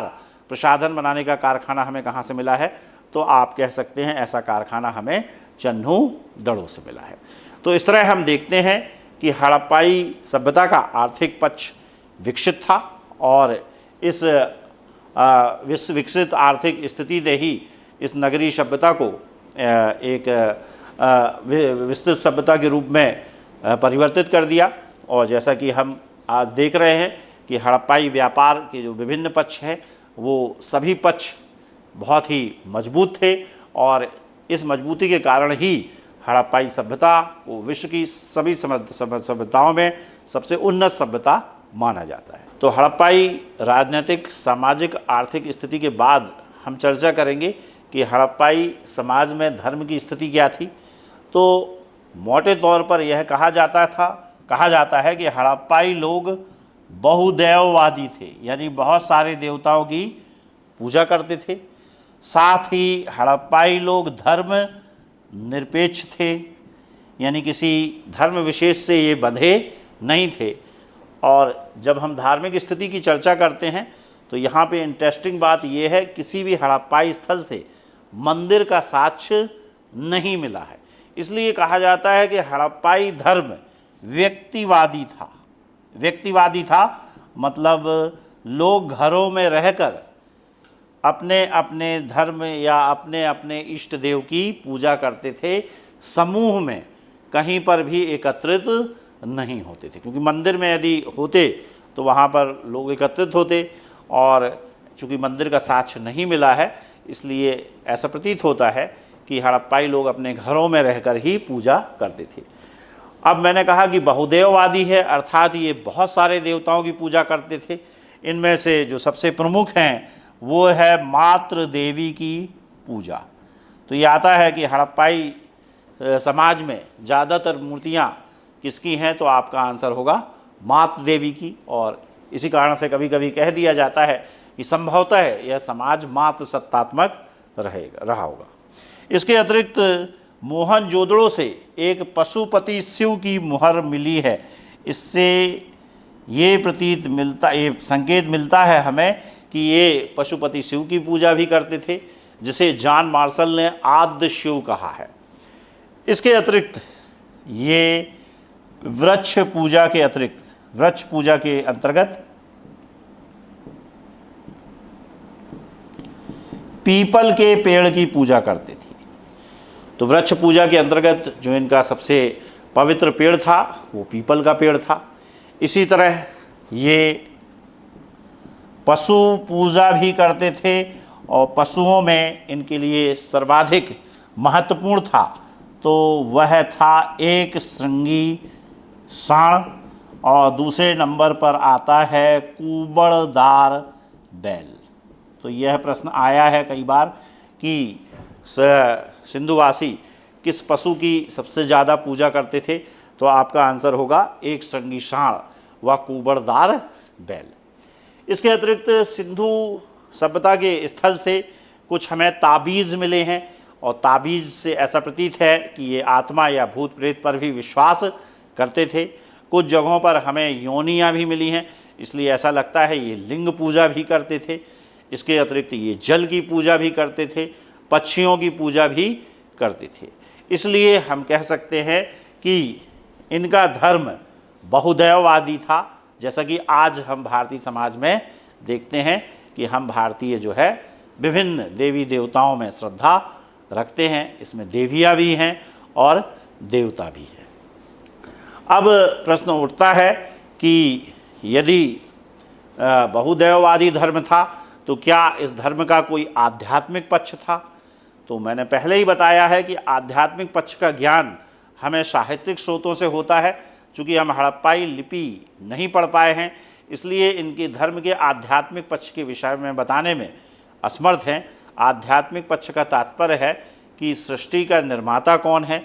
प्रसाधन बनाने का कारखाना हमें कहाँ से मिला है, तो आप कह सकते हैं ऐसा कारखाना हमें चन्हू दड़ों से मिला है। तो इस तरह हम देखते हैं कि हड़प्पाई सभ्यता का आर्थिक पक्ष विकसित था, और इस विकसित आर्थिक स्थिति ने ही इस नगरीय सभ्यता को एक विस्तृत सभ्यता के रूप में परिवर्तित कर दिया। और जैसा कि हम आज देख रहे हैं कि हड़प्पाई व्यापार के जो विभिन्न पक्ष हैं वो सभी पक्ष बहुत ही मजबूत थे, और इस मजबूती के कारण ही हड़प्पाई सभ्यता को विश्व की सभी सभ्यताओं में सबसे उन्नत सभ्यता माना जाता है। तो हड़प्पाई राजनीतिक, सामाजिक, आर्थिक स्थिति के बाद हम चर्चा करेंगे कि हड़प्पाई समाज में धर्म की स्थिति क्या थी। तो मोटे तौर पर यह कहा जाता है कि हड़प्पाई लोग बहुदेववादी थे, यानी बहुत सारे देवताओं की पूजा करते थे। साथ ही हड़प्पाई लोग धर्म निरपेक्ष थे, यानी किसी धर्म विशेष से ये बंधे नहीं थे। और जब हम धार्मिक स्थिति की चर्चा करते हैं तो यहाँ पे इंटरेस्टिंग बात यह है, किसी भी हड़प्पाई स्थल से मंदिर का साक्ष्य नहीं मिला है। इसलिए कहा जाता है कि हड़प्पाई धर्म व्यक्तिवादी था, मतलब लोग घरों में रहकर अपने अपने धर्म या अपने अपने इष्ट देव की पूजा करते थे, समूह में कहीं पर भी एकत्रित नहीं होते थे। क्योंकि मंदिर में यदि होते तो वहाँ पर लोग एकत्रित होते, और चूँकि मंदिर का साक्ष्य नहीं मिला है इसलिए ऐसा प्रतीत होता है कि हड़प्पाई लोग अपने घरों में रहकर ही पूजा करते थे। अब मैंने कहा कि बहुदेववादी है, अर्थात ये बहुत सारे देवताओं की पूजा करते थे। इनमें से जो सबसे प्रमुख हैं वो है मातृ देवी की पूजा। तो ये आता है कि हड़प्पाई समाज में ज़्यादातर मूर्तियाँ किसकी हैं, तो आपका आंसर होगा मातृ देवी की। और इसी कारण से कभी कभी कह दिया जाता है कि संभवतः यह समाज मातृ सत्तात्मक रहा होगा। इसके अतिरिक्त मोहनजोदड़ो से एक पशुपति शिव की मुहर मिली है। इससे ये संकेत मिलता है हमें कि ये पशुपति शिव की पूजा भी करते थे, जिसे जॉन मार्शल ने आद्य शिव कहा है। इसके अतिरिक्त ये वृक्ष पूजा के अंतर्गत पीपल के पेड़ की पूजा करते थे। तो वृक्ष पूजा के अंतर्गत जो इनका सबसे पवित्र पेड़ था वो पीपल का पेड़ था। इसी तरह ये पशु पूजा भी करते थे, और पशुओं में इनके लिए सर्वाधिक महत्वपूर्ण था तो वह था एक श्रृंगी सांड, और दूसरे नंबर पर आता है कुबड़दार बैल। तो यह प्रश्न आया है कई बार कि सिंधुवासी किस पशु की सबसे ज़्यादा पूजा करते थे, तो आपका आंसर होगा एक श्रृंगी सांड व कुबड़दार बैल। इसके अतिरिक्त सिंधु सभ्यता के स्थल से कुछ हमें ताबीज़ मिले हैं, और ताबीज़ से ऐसा प्रतीत है कि ये आत्मा या भूत प्रेत पर भी विश्वास करते थे। कुछ जगहों पर हमें योनियाँ भी मिली हैं, इसलिए ऐसा लगता है ये लिंग पूजा भी करते थे। इसके अतिरिक्त ये जल की पूजा भी करते थे, पक्षियों की पूजा भी करते थे। इसलिए हम कह सकते हैं कि इनका धर्म बहुदैववादी था, जैसा कि आज हम भारतीय समाज में देखते हैं कि हम भारतीय जो है विभिन्न देवी देवताओं में श्रद्धा रखते हैं। इसमें देवियाँ भी हैं और देवता भी हैं। अब प्रश्न उठता है कि यदि बहुदैववादी धर्म था तो क्या इस धर्म का कोई आध्यात्मिक पक्ष था? तो मैंने पहले ही बताया है कि आध्यात्मिक पक्ष का ज्ञान हमें साहित्यिक स्रोतों से होता है। चूँकि हम हड़प्पाई लिपि नहीं पढ़ पाए हैं, इसलिए इनके धर्म के आध्यात्मिक पक्ष के विषय में बताने में असमर्थ हैं। आध्यात्मिक पक्ष का तात्पर्य है कि सृष्टि का निर्माता कौन है,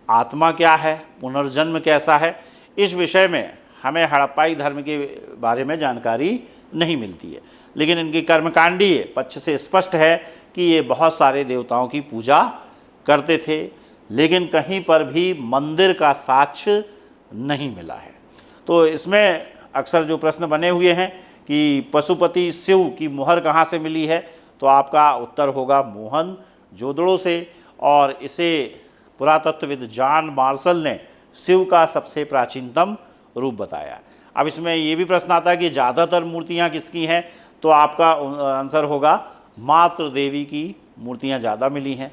आत्मा क्या है, पुनर्जन्म कैसा है। इस विषय में हमें हड़प्पाई धर्म के बारे में जानकारी नहीं मिलती है, लेकिन इनके कर्मकांडीय पक्ष से स्पष्ट है कि ये बहुत सारे देवताओं की पूजा करते थे, लेकिन कहीं पर भी मंदिर का साक्ष्य नहीं मिला है। तो इसमें अक्सर जो प्रश्न बने हुए हैं कि पशुपति शिव की मुहर कहाँ से मिली है, तो आपका उत्तर होगा मोहनजोदड़ो से, और इसे पुरातत्वविद जॉन मार्शल ने शिव का सबसे प्राचीनतम रूप बताया। अब इसमें ये भी प्रश्न आता है कि ज़्यादातर मूर्तियाँ किसकी हैं, तो आपका आंसर होगा मातृ देवी की मूर्तियाँ ज़्यादा मिली हैं।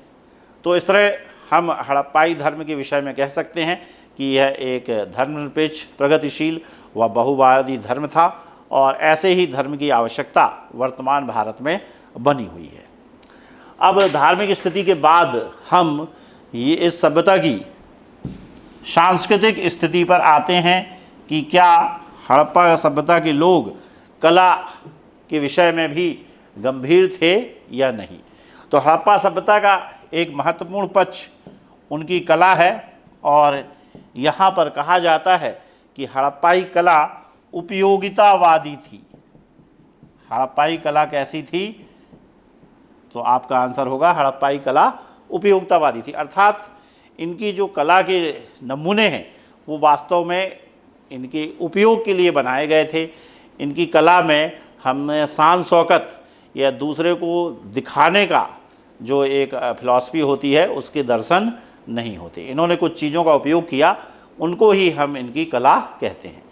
तो इस तरह हम हड़प्पाई धर्म के विषय में कह सकते हैं कि यह एक धर्मनिरपेक्ष, प्रगतिशील व बहुवादी धर्म था, और ऐसे ही धर्म की आवश्यकता वर्तमान भारत में बनी हुई है। अब धार्मिक स्थिति के बाद हम ये इस सभ्यता की सांस्कृतिक स्थिति पर आते हैं कि क्या हड़प्पा सभ्यता के लोग कला के विषय में भी गंभीर थे या नहीं। तो हड़प्पा सभ्यता का एक महत्वपूर्ण पक्ष उनकी कला है, और यहाँ पर कहा जाता है कि हड़प्पाई कला उपयोगितावादी थी। हड़प्पाई कला कैसी थी, तो आपका आंसर होगा हड़प्पाई कला उपयोगितावादी थी। अर्थात इनकी जो कला के नमूने हैं वो वास्तव में इनके उपयोग के लिए बनाए गए थे। इनकी कला में हमें शान शौकत या दूसरे को दिखाने का जो एक फिलॉसफी होती है उसके दर्शन नहीं होते। इन्होंने कुछ चीज़ों का उपयोग किया, उनको ही हम इनकी कला कहते हैं।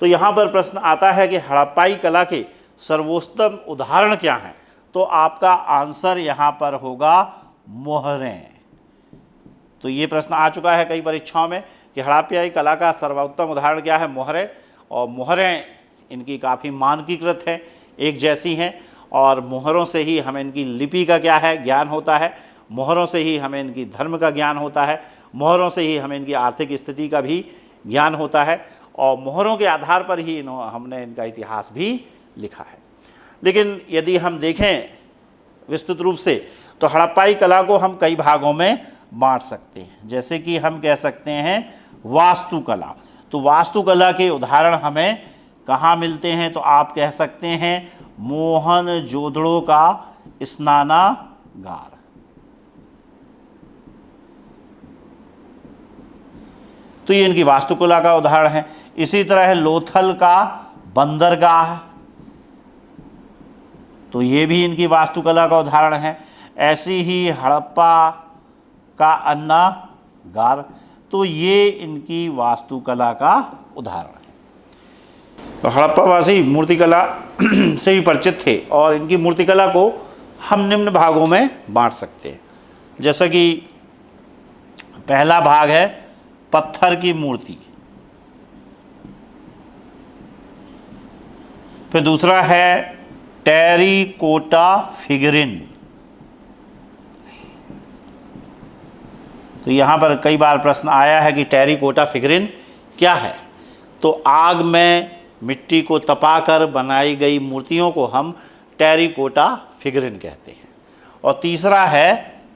तो यहाँ पर प्रश्न आता है कि हड़प्पाई कला के सर्वोत्तम उदाहरण क्या हैं, तो आपका आंसर यहाँ पर होगा मोहरें। तो ये प्रश्न आ चुका है कई परीक्षाओं में कि हड़प्पाई कला का सर्वोत्तम उदाहरण क्या है, मोहरें। और मोहरें इनकी काफ़ी मानकीकृत हैं, एक जैसी हैं, और मोहरों से ही हमें इनकी लिपि का क्या है ज्ञान होता है, मोहरों से ही हमें इनकी धर्म का ज्ञान होता है, मोहरों से ही हमें इनकी आर्थिक स्थिति का भी ज्ञान होता है, और मोहरों के आधार पर ही हमने इनका इतिहास भी लिखा है। लेकिन यदि हम देखें विस्तृत रूप से तो हड़प्पाई कला को हम कई भागों में बांट सकते हैं। जैसे कि हम कह सकते हैं वास्तुकला। तो वास्तुकला के उदाहरण हमें कहाँ मिलते हैं, तो आप कह सकते हैं मोहनजोदड़ो का स्नानागार। तो ये इनकी वास्तुकला का उदाहरण है। इसी तरह लोथल का बंदरगाह, तो ये भी इनकी वास्तुकला का उदाहरण है। ऐसी ही हड़प्पा का अन्नागार, तो ये इनकी वास्तुकला का उदाहरण है। तो हड़प्पावासी मूर्तिकला से भी परिचित थे, और इनकी मूर्तिकला को हम निम्न भागों में बांट सकते हैं। जैसा कि पहला भाग है पत्थर की मूर्ति, फिर दूसरा है टेरिकोटा फिगरिन। तो यहाँ पर कई बार प्रश्न आया है कि टेरिकोटा फिगरिन क्या है। तो आग में मिट्टी को तपाकर बनाई गई मूर्तियों को हम टेरिकोटा फिगरिन कहते हैं। और तीसरा है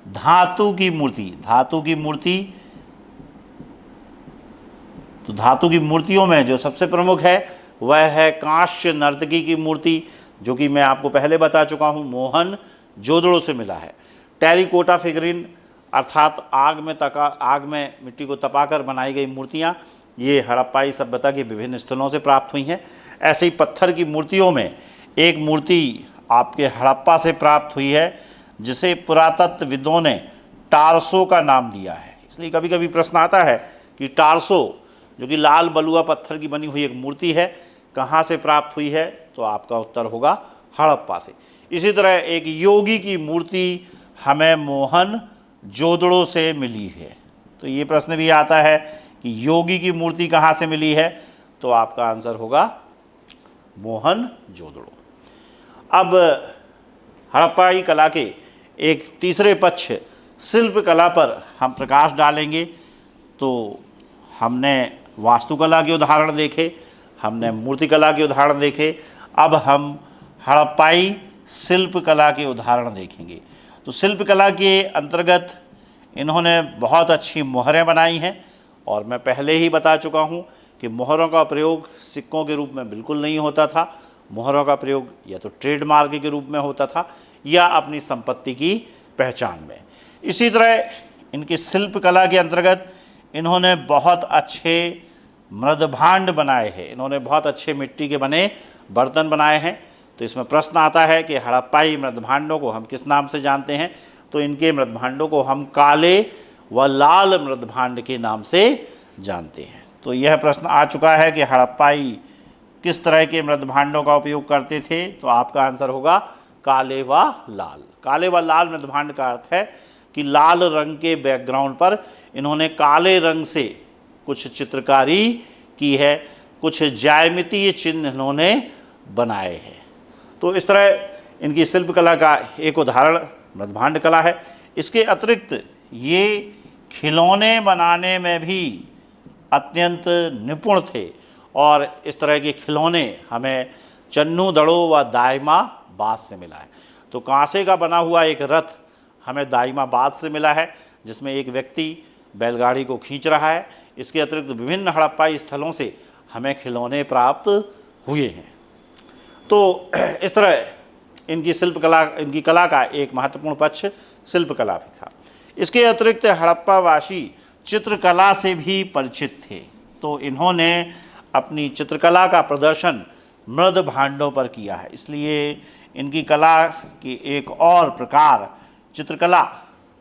धातु की मूर्ति। धातु की मूर्ति, तो धातु की मूर्तियों में जो सबसे प्रमुख है वह है कांस्य नर्तकी की मूर्ति, जो कि मैं आपको पहले बता चुका हूँ मोहन जोदड़ो से मिला है। टेरिकोटा फिगरिन अर्थात आग में मिट्टी को तपाकर बनाई गई मूर्तियाँ, ये हड़प्पाई सभ्यता के विभिन्न स्थलों से प्राप्त हुई हैं। ऐसे ही पत्थर की मूर्तियों में एक मूर्ति आपके हड़प्पा से प्राप्त हुई है, जिसे पुरातत्वविदों ने टारसो का नाम दिया है। इसलिए कभी कभी प्रश्न आता है कि टारसो, जो कि लाल बलुआ पत्थर की बनी हुई एक मूर्ति है, कहाँ से प्राप्त हुई है, तो आपका उत्तर होगा हड़प्पा से। इसी तरह एक योगी की मूर्ति हमें मोहन जोदड़ो से मिली है। तो ये प्रश्न भी आता है कि योगी की मूर्ति कहाँ से मिली है, तो आपका आंसर होगा मोहन जोदड़ो। अब हड़प्पाई कला के एक तीसरे पक्ष शिल्प कला पर हम प्रकाश डालेंगे। तो हमने वास्तुकला के उदाहरण देखे, हमने मूर्तिकला के उदाहरण देखे, अब हम हड़प्पाई शिल्प कला के उदाहरण देखेंगे। तो शिल्प कला के अंतर्गत इन्होंने बहुत अच्छी मोहरें बनाई हैं, और मैं पहले ही बता चुका हूँ कि मोहरों का प्रयोग सिक्कों के रूप में बिल्कुल नहीं होता था। मोहरों का प्रयोग या तो ट्रेडमार्क के रूप में होता था या अपनी संपत्ति की पहचान में। इसी तरह इनकी शिल्प कला के अंतर्गत इन्होंने बहुत अच्छे मृदभांड बनाए हैं। इन्होंने बहुत अच्छे मिट्टी के बने बर्तन बनाए हैं। तो इसमें प्रश्न आता है कि हड़प्पाई मृदभांडों को हम किस नाम से जानते हैं, तो इनके मृदभांडों को हम काले व लाल मृदभांड के नाम से जानते हैं। तो यह प्रश्न आ चुका है कि हड़प्पाई किस तरह के मृदभांडों का उपयोग करते थे, तो आपका आंसर होगा काले व लाल। काले व लाल मृदभांड का अर्थ है कि लाल रंग के बैकग्राउंड पर इन्होंने काले रंग से कुछ चित्रकारी की है, कुछ ज्यामितीय चिन्ह इन्होंने बनाए हैं। तो इस तरह इनकी शिल्प कला का एक उदाहरण मृदभांड कला है। इसके अतिरिक्त ये खिलौने बनाने में भी अत्यंत निपुण थे, और इस तरह के खिलौने हमें चन्नू दड़ो व दाइमाबाद से मिला है। तो कांसे का बना हुआ एक रथ हमें दाइमाबाद से मिला है, जिसमें एक व्यक्ति बैलगाड़ी को खींच रहा है। इसके अतिरिक्त विभिन्न हड़प्पाई स्थलों से हमें खिलौने प्राप्त हुए हैं। तो इस तरह इनकी कला का एक महत्वपूर्ण पक्ष शिल्प कला भी था। इसके अतिरिक्त हड़प्पावासी चित्रकला से भी परिचित थे। तो इन्होंने अपनी चित्रकला का प्रदर्शन मृद भांडों पर किया है। इसलिए इनकी कला की एक और प्रकार चित्रकला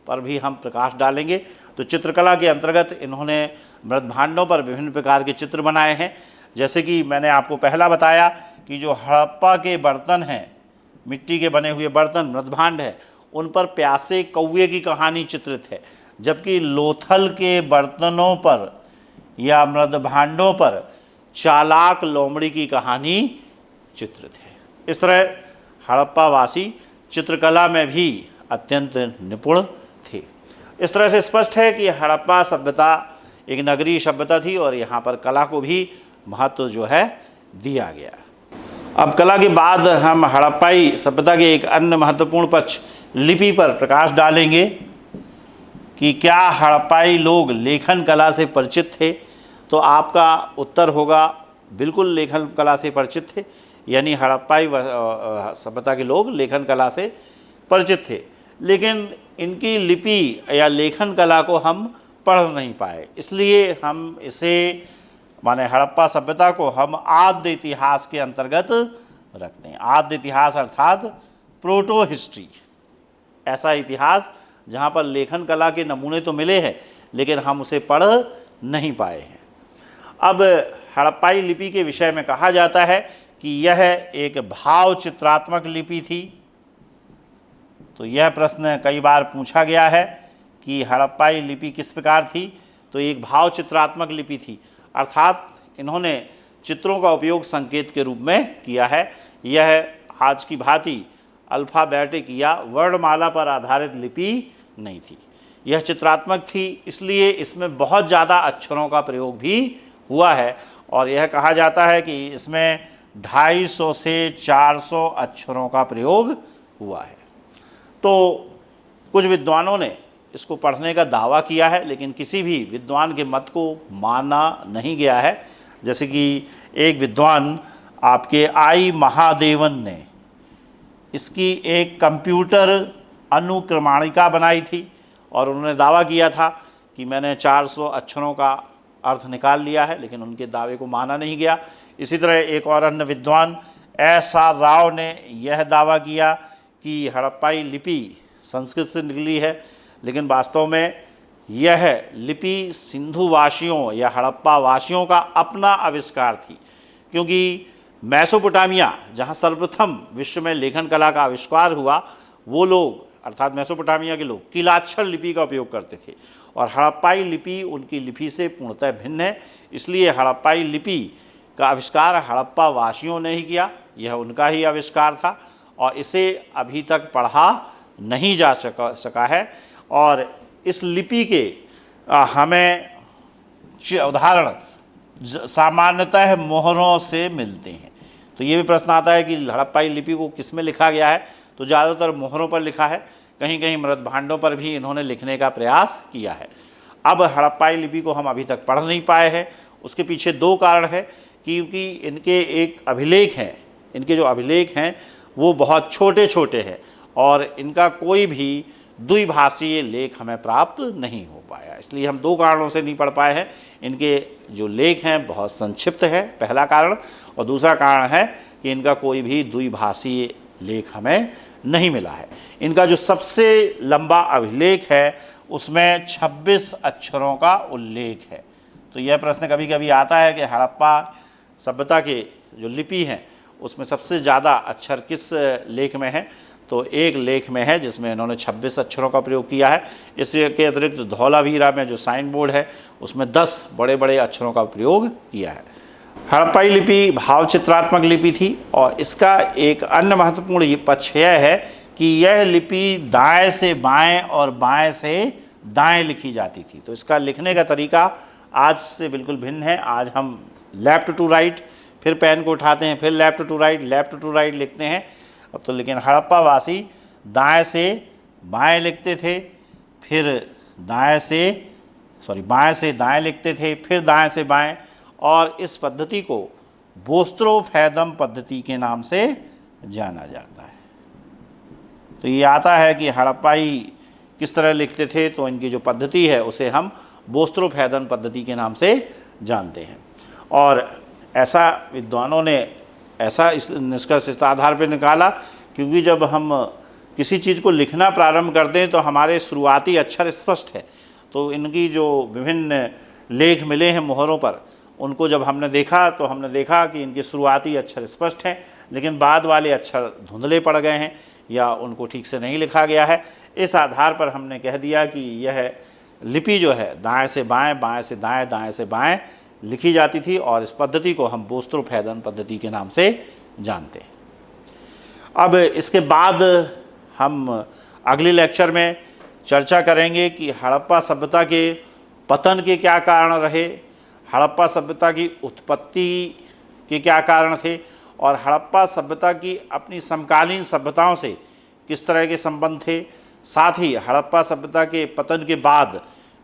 पर भी हम प्रकाश डालेंगे। तो चित्रकला के अंतर्गत इन्होंने मृद भांडों पर विभिन्न प्रकार के चित्र बनाए हैं। जैसे कि मैंने आपको पहला बताया कि जो हड़प्पा के बर्तन हैं, मिट्टी के बने हुए बर्तन मृदभांड है, उन पर प्यासे कौवे की कहानी चित्रित है, जबकि लोथल के बर्तनों पर या मृदभांडों पर चालाक लोमड़ी की कहानी चित्रित है। इस तरह हड़प्पावासी चित्रकला में भी अत्यंत निपुण थे। इस तरह से स्पष्ट है कि हड़प्पा सभ्यता एक नगरीय सभ्यता थी, और यहाँ पर कला को भी महत्व जो है दिया गया। अब कला के बाद हम हड़प्पाई सभ्यता के एक अन्य महत्वपूर्ण पक्ष लिपि पर प्रकाश डालेंगे कि क्या हड़प्पाई लोग लेखन कला से परिचित थे। तो आपका उत्तर होगा बिल्कुल लेखन कला से परिचित थे, यानी हड़प्पाई सभ्यता के लोग लेखन कला से परिचित थे, लेकिन इनकी लिपि या लेखन कला को हम पढ़ नहीं पाए। इसलिए हम इसे माने हड़प्पा सभ्यता को हम आद्य इतिहास के अंतर्गत रखते हैं। आद्य इतिहास अर्थात प्रोटो हिस्ट्री, ऐसा इतिहास जहाँ पर लेखन कला के नमूने तो मिले हैं, लेकिन हम उसे पढ़ नहीं पाए हैं। अब हड़प्पाई लिपि के विषय में कहा जाता है कि यह एक भाव चित्रात्मक लिपि थी। तो यह प्रश्न कई बार पूछा गया है कि हड़प्पाई लिपि किस प्रकार थी। तो एक भाव चित्रात्मक लिपि थी, अर्थात इन्होंने चित्रों का उपयोग संकेत के रूप में किया है। यह आज की भांति अल्फ़ाबेटिक या वर्णमाला पर आधारित लिपि नहीं थी। यह चित्रात्मक थी, इसलिए इसमें बहुत ज़्यादा अक्षरों का प्रयोग भी हुआ है और यह कहा जाता है कि इसमें 250 से 400 अक्षरों का प्रयोग हुआ है। तो कुछ विद्वानों ने इसको पढ़ने का दावा किया है, लेकिन किसी भी विद्वान के मत को माना नहीं गया है। जैसे कि एक विद्वान आपके आई महादेवन ने इसकी एक कंप्यूटर अनुक्रमणिका बनाई थी और उन्होंने दावा किया था कि मैंने 400 अक्षरों का अर्थ निकाल लिया है, लेकिन उनके दावे को माना नहीं गया। इसी तरह एक और अन्य विद्वान एस.आर. राव ने यह दावा किया कि हड़प्पाई लिपि संस्कृत से निकली है, लेकिन वास्तव में यह लिपि सिंधु वासियों या हड़प्पा वासियों का अपना आविष्कार थी, क्योंकि मेसोपोटामिया जहाँ सर्वप्रथम विश्व में लेखन कला का आविष्कार हुआ, वो लोग अर्थात मेसोपोटामिया के लोग किलाक्षर लिपि का उपयोग करते थे और हड़प्पाई लिपि उनकी लिपि से पूर्णतः भिन्न है। इसलिए हड़प्पाई लिपि का आविष्कार हड़प्पा वासियों ने ही किया, यह उनका ही आविष्कार था और इसे अभी तक पढ़ा नहीं जा सका है। और इस लिपि के हमें उदाहरण सामान्यतः मोहरों से मिलते हैं। तो ये भी प्रश्न आता है कि हड़प्पाई लिपि को किस में लिखा गया है, तो ज़्यादातर मोहरों पर लिखा है, कहीं कहीं मृत भांडों पर भी इन्होंने लिखने का प्रयास किया है। अब हड़प्पाई लिपि को हम अभी तक पढ़ नहीं पाए हैं। उसके पीछे दो कारण है, क्योंकि इनके एक अभिलेख हैं, इनके जो अभिलेख हैं वो बहुत छोटे छोटे हैं और इनका कोई भी द्विभाषीय लेख हमें प्राप्त नहीं हो पाया, इसलिए हम दो कारणों से नहीं पढ़ पाए हैं। इनके जो लेख हैं बहुत संक्षिप्त है, पहला कारण, और दूसरा कारण है कि इनका कोई भी द्विभाषीय लेख हमें नहीं मिला है। इनका जो सबसे लंबा अभिलेख है उसमें 26 अक्षरों का उल्लेख है। तो यह प्रश्न कभी कभी आता है कि हड़प्पा सभ्यता के जो लिपि हैं उसमें सबसे ज़्यादा अक्षर किस लेख में है, तो एक लेख में है जिसमें इन्होंने 26 अक्षरों का प्रयोग किया है। इसके अतिरिक्त धौलावीरा में जो साइन बोर्ड है उसमें 10 बड़े बड़े अक्षरों का प्रयोग किया है। हड़प्पाई लिपि भाव चित्रात्मक लिपि थी और इसका एक अन्य महत्वपूर्ण पक्ष यह है कि यह लिपि दाएं से बाएं और बाएं से दाएं लिखी जाती थी। तो इसका लिखने का तरीका आज से बिल्कुल भिन्न है। आज हम लेफ़्ट टू राइट, फिर पेन को उठाते हैं, फिर लेफ़्ट टू राइट लिखते हैं। तो लेकिन हड़प्पा वासी दाएं से बाएं लिखते थे, फिर बाएं से दाएं लिखते थे, फिर दाएं से बाएं, और इस पद्धति को बोस्त्रोफैदम पद्धति के नाम से जाना जाता है। तो ये आता है कि हड़प्पाई किस तरह लिखते थे, तो इनकी जो पद्धति है उसे हम बोस्त्रोफैदम पद्धति के नाम से जानते हैं। और ऐसा विद्वानों ने ऐसा इस निष्कर्ष इस आधार पर निकाला, क्योंकि जब हम किसी चीज़ को लिखना प्रारंभ करते हैं तो हमारे शुरुआती अक्षर स्पष्ट है। तो इनकी जो विभिन्न लेख मिले हैं मोहरों पर, उनको जब हमने देखा तो हमने देखा कि इनके शुरुआती अक्षर स्पष्ट हैं, लेकिन बाद वाले अक्षर धुंधले पड़ गए हैं या उनको ठीक से नहीं लिखा गया है। इस आधार पर हमने कह दिया कि यह लिपि जो है दाएं से बाएं, बाएं से दाएं, दाएं से बाएं लिखी जाती थी और इस पद्धति को हम बोस्त्रोफैदम पद्धति के नाम से जानते हैं। अब इसके बाद हम अगले लेक्चर में चर्चा करेंगे कि हड़प्पा सभ्यता के पतन के क्या कारण रहे, हड़प्पा सभ्यता की उत्पत्ति के क्या कारण थे और हड़प्पा सभ्यता की अपनी समकालीन सभ्यताओं से किस तरह के संबंध थे। साथ ही हड़प्पा सभ्यता के पतन के बाद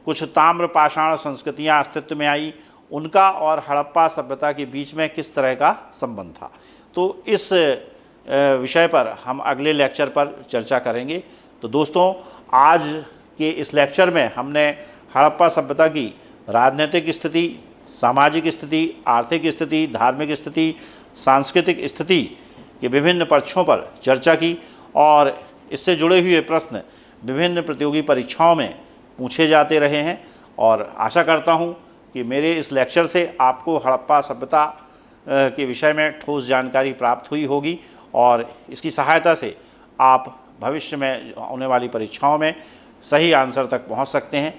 कुछ ताम्र पाषाण संस्कृतियाँ अस्तित्व में आई, उनका और हड़प्पा सभ्यता के बीच में किस तरह का संबंध था। तो इस विषय पर हम अगले लेक्चर पर चर्चा करेंगे। तो दोस्तों, आज के इस लेक्चर में हमने हड़प्पा सभ्यता की राजनीतिक स्थिति, सामाजिक स्थिति, आर्थिक स्थिति, धार्मिक स्थिति, सांस्कृतिक स्थिति के विभिन्न पक्षों पर चर्चा की और इससे जुड़े हुए प्रश्न विभिन्न प्रतियोगी परीक्षाओं में पूछे जाते रहे हैं। और आशा करता हूं कि मेरे इस लेक्चर से आपको हड़प्पा सभ्यता के विषय में ठोस जानकारी प्राप्त हुई होगी और इसकी सहायता से आप भविष्य में होने वाली परीक्षाओं में सही आंसर तक पहुंच सकते हैं।